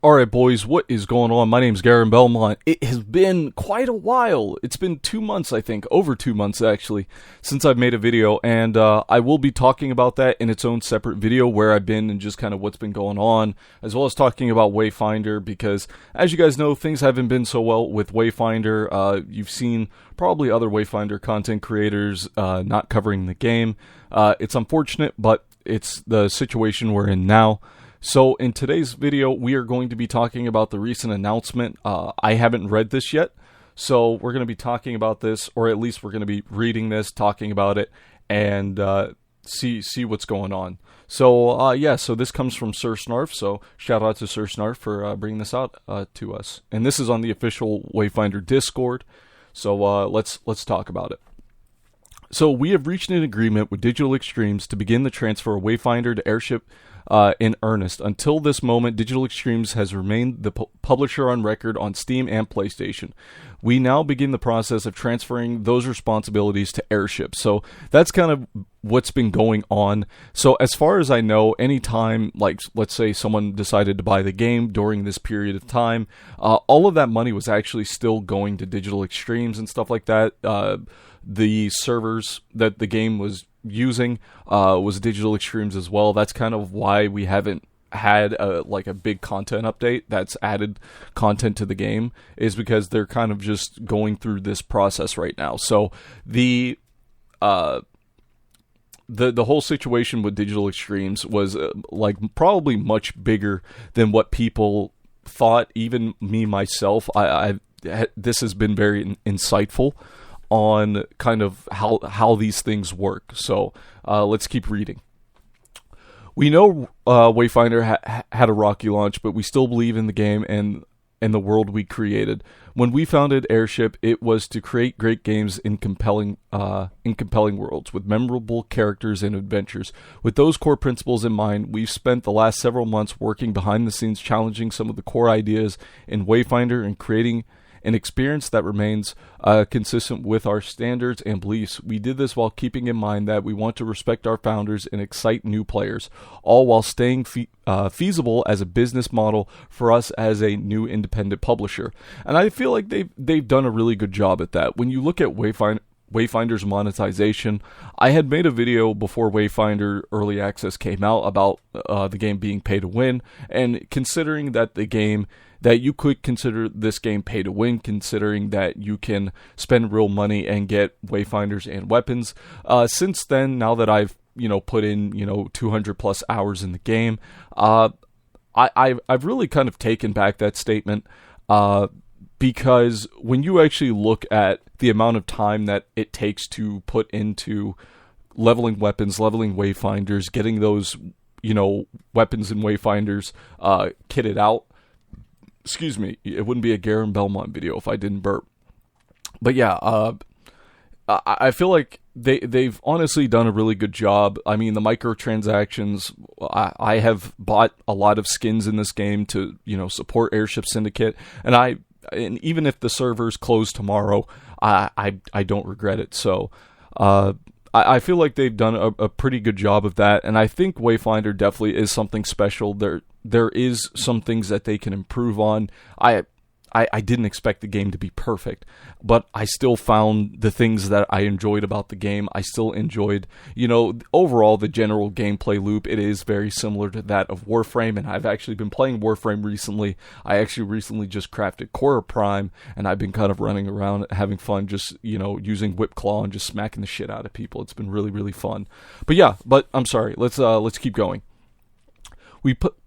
Alright boys, what is going on? My name's Garen Belmont. It has been quite a while. It's been 2 months, I think. Over 2 months, actually, since I've made a video. And I will be talking about that in its own separate video, where I've been and just kind of what's been going on, as well as talking about Wayfinder, because, as you guys know, things haven't been so well with Wayfinder. You've seen probably other Wayfinder content creators not covering the game. It's unfortunate, but it's the situation we're in now. So in today's video, we are going to be talking about the recent announcement. I haven't read this yet, so we're going to be talking about this, or at least we're going to be reading this, talking about it, and see what's going on. So yeah, so this comes from Sir Snarf, so shout out to Sir Snarf for bringing this out to us. And this is on the official Wayfinder Discord, so let's talk about it. So we have reached an agreement with Digital Extremes to begin the transfer of Wayfinder to Airship in earnest. Until this moment, Digital Extremes has remained the publisher on record on Steam and PlayStation. We now begin the process of transferring those responsibilities to Airship. So that's kind of what's been going on. So as far as I know, anytime, like, let's say someone decided to buy the game during this period of time, all of that money was actually still going to Digital Extremes and stuff like that. The servers that the game was using was Digital Extremes as well. That's kind of why we haven't had a big content update that's added content to the game, is because they're kind of just going through this process right now. So the whole situation with Digital Extremes was probably much bigger than what people thought. Even me myself, this has been very insightful on kind of how these things work. So let's keep reading. We know Wayfinder had a rocky launch, but we still believe in the game and the world we created. When we founded Airship, it was to create great games in compelling worlds with memorable characters and adventures. With those core principles in mind, we've spent the last several months working behind the scenes, challenging some of the core ideas in Wayfinder and creating an experience that remains consistent with our standards and beliefs. We did this while keeping in mind that we want to respect our founders and excite new players, all while staying feasible as a business model for us as a new independent publisher. And I feel like they've done a really good job at that. When you look at Wayfinder's monetization, I had made a video before Wayfinder Early Access came out about the game being pay to win, and considering that that you could consider this game pay to win, considering that you can spend real money and get Wayfinders and weapons. Since then, now that I've put in 200 plus hours in the game, I've really kind of taken back that statement, because when you actually look at the amount of time that it takes to put into leveling weapons, leveling Wayfinders, getting those weapons and Wayfinders kitted out. Excuse me, it wouldn't be a Garen Belmont video if I didn't burp. But yeah, I feel like they've honestly done a really good job. I mean, the microtransactions, I have bought a lot of skins in this game to support Airship Syndicate, and even if the servers close tomorrow, I don't regret it. So I feel like they've done a pretty good job of that, and I think Wayfinder definitely is something special. There is some things that they can improve on. I didn't expect the game to be perfect, but I still found the things that I enjoyed about the game. I still enjoyed, overall the general gameplay loop. It is very similar to that of Warframe, and I've actually been playing Warframe recently. I actually recently just crafted Cora Prime, and I've been kind of running around having fun, just, using Whip Claw and just smacking the shit out of people. It's been really, really fun. But yeah, I'm sorry. Let's keep going.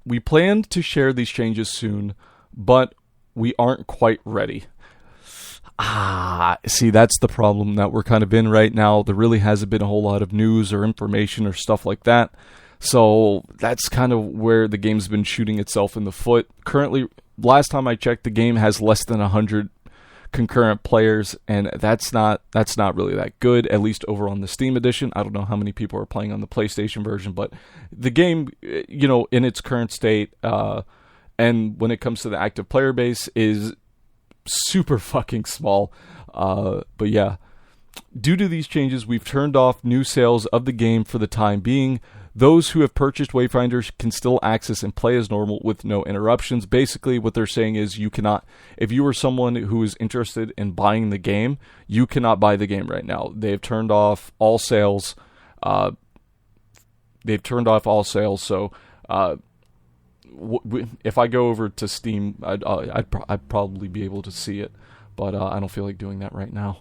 We planned to share these changes soon, but we aren't quite ready. See, that's the problem that we're kind of in right now. There really hasn't been a whole lot of news or information or stuff like that. So that's kind of where the game's been shooting itself in the foot. Currently, last time I checked, the game has less than 100 concurrent players, and that's not really that good, at least over on the Steam edition. I don't know how many people are playing on the PlayStation version, but the game, in its current state, and when it comes to the active player base, is super fucking small. But yeah, due to these changes, we've turned off new sales of the game for the time being. Those who have purchased Wayfinder can still access and play as normal with no interruptions. Basically, what they're saying is you cannot, if you are someone who is interested in buying the game, you cannot buy the game right now. They have turned off all sales. So if I go over to Steam, I'd probably be able to see it, but I don't feel like doing that right now.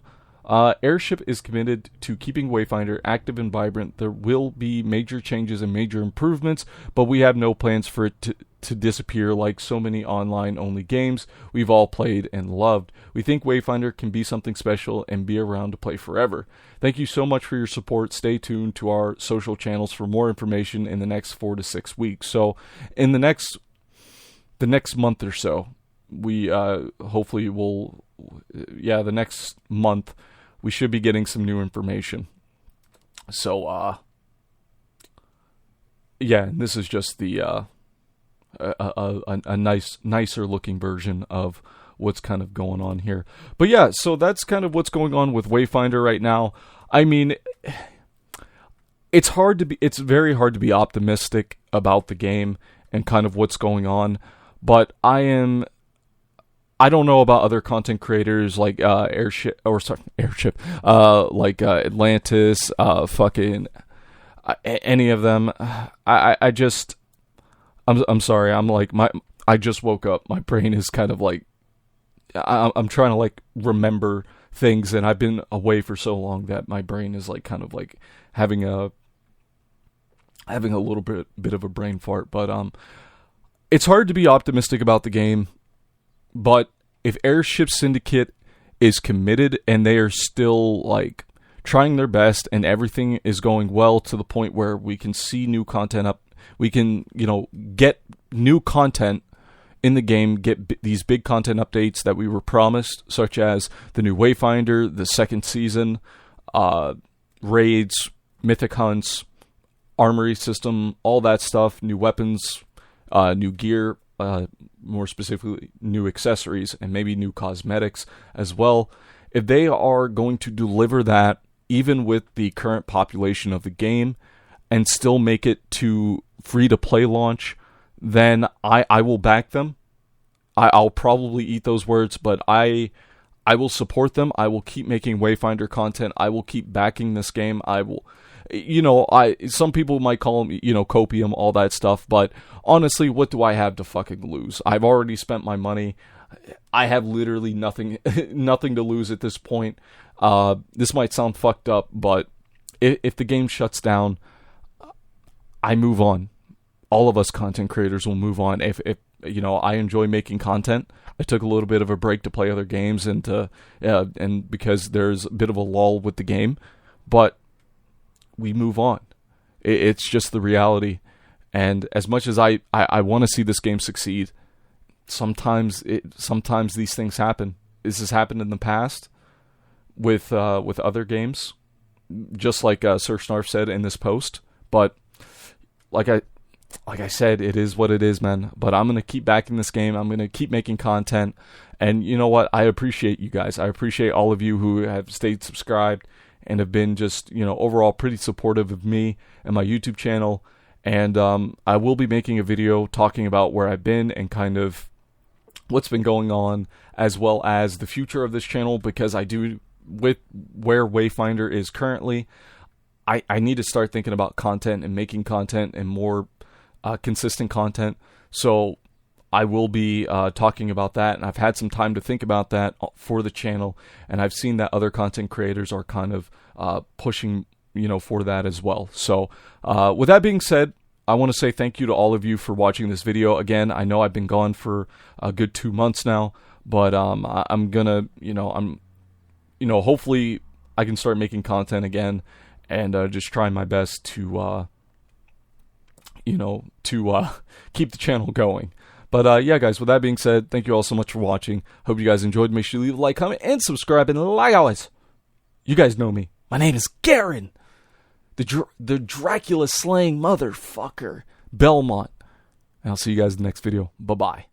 Airship is committed to keeping Wayfinder active and vibrant. There will be major changes and major improvements, but we have no plans for it to disappear like so many online-only games we've all played and loved. We think Wayfinder can be something special and be around to play forever. Thank you so much for your support. Stay tuned to our social channels for more information in the next 4 to 6 weeks. So in the next month or so, we hopefully will, the next month, we should be getting some new information. So, this is just the a nicer looking version of what's kind of going on here. But yeah, so that's kind of what's going on with Wayfinder right now. I mean, it's very hard to be optimistic about the game and kind of what's going on, but I don't know about other content creators like Airship, like Atlantis, any of them. I'm sorry. I just woke up. My brain is kind of like, I'm trying to like remember things, and I've been away for so long that my brain is like kind of like having a little bit of a brain fart. But it's hard to be optimistic about the game. But if Airship Syndicate is committed and they are still like trying their best and everything is going well to the point where we can see new content up, we can, get new content in the game, get these big content updates that we were promised, such as the new Wayfinder, the second season, raids, mythic hunts, armory system, all that stuff, new weapons, new gear, more specifically new accessories, and maybe new cosmetics as well. If they are going to deliver that even with the current population of the game and still make it to free-to-play launch, then I will back them. I'll probably eat those words, but I will support them. I will keep making Wayfinder content. I will keep backing this game. I will, some people might call them, copium, all that stuff, but honestly, what do I have to fucking lose? I've already spent my money. I have literally nothing to lose at this point. This might sound fucked up, but if the game shuts down, I move on. All of us content creators will move on. If I enjoy making content. I took a little bit of a break to play other games and because there's a bit of a lull with the game, but we move on. It's just the reality. And as much as I want to see this game succeed, sometimes these things happen. This has happened in the past with other games, just like Sir Snarf said in this post. But like I said, it is what it is, man. But I'm going to keep backing this game. I'm going to keep making content. And you know what? I appreciate you guys. I appreciate all of you who have stayed subscribed and have been just, overall pretty supportive of me and my YouTube channel. And I will be making a video talking about where I've been and kind of what's been going on, as well as the future of this channel, because I do, with where Wayfinder is currently, I need to start thinking about content and making content and more consistent content. So I will be talking about that, and I've had some time to think about that for the channel, and I've seen that other content creators are kind of pushing, for that as well. So with that being said, I want to say thank you to all of you for watching this video. Again, I know I've been gone for a good 2 months now, but I'm gonna, hopefully I can start making content again, and just try my best to keep the channel going. But yeah, guys, with that being said, thank you all so much for watching. Hope you guys enjoyed. Make sure you leave a like, comment, and subscribe. And like always, you guys know me. My name is Garen, the Dracula slaying motherfucker, Belmont. And I'll see you guys in the next video. Bye-bye.